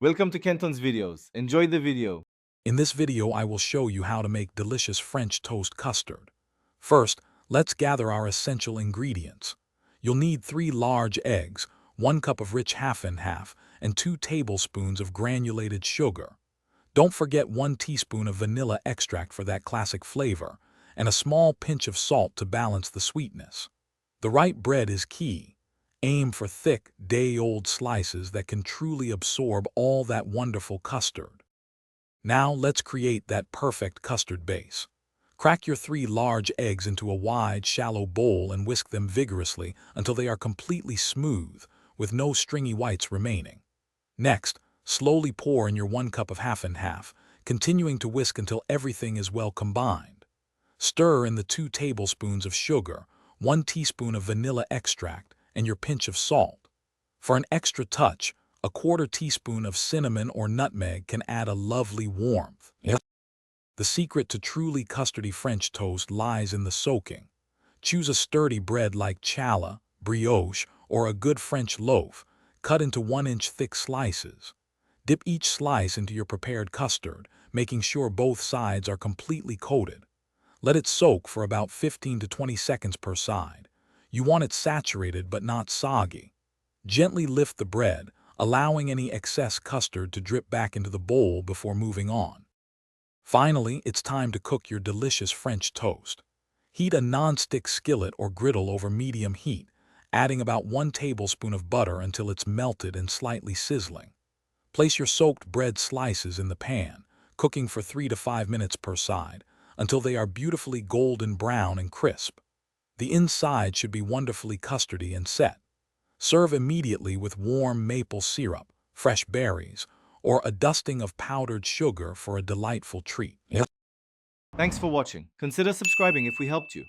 Welcome to Kenton's videos. Enjoy the video. In this video, I will show you how to make delicious French toast custard. First, let's gather our essential ingredients. You'll need 3 large eggs, 1 cup of rich half and half, and 2 tablespoons of granulated sugar. Don't forget 1 teaspoon of vanilla extract for that classic flavor, and a small pinch of salt to balance the sweetness. The right bread is key. Aim for thick, day-old slices that can truly absorb all that wonderful custard. Now let's create that perfect custard base. Crack your 3 large eggs into a wide, shallow bowl and whisk them vigorously until they are completely smooth, with no stringy whites remaining. Next, slowly pour in your 1 cup of half and half, continuing to whisk until everything is well combined. Stir in the 2 tablespoons of sugar, 1 teaspoon of vanilla extract, and your pinch of salt. For an extra touch, a 1/4 teaspoon of cinnamon or nutmeg can add a lovely warmth. The secret to truly custardy French toast lies in the soaking. Choose a sturdy bread like challah, brioche, or a good French loaf, cut into 1-inch thick slices. Dip each slice into your prepared custard, making sure both sides are completely coated. Let it soak for about 15 to 20 seconds per side. You want it saturated but not soggy. Gently lift the bread, allowing any excess custard to drip back into the bowl before moving on. Finally, it's time to cook your delicious French toast. Heat a non-stick skillet or griddle over medium heat, adding about 1 tablespoon of butter until it's melted and slightly sizzling. Place your soaked bread slices in the pan, cooking for 3 to 5 minutes per side, until they are beautifully golden brown and crisp. The inside should be wonderfully custardy and set. Serve immediately with warm maple syrup, fresh berries, or a dusting of powdered sugar for a delightful treat. Thanks for watching. Consider subscribing if we helped you.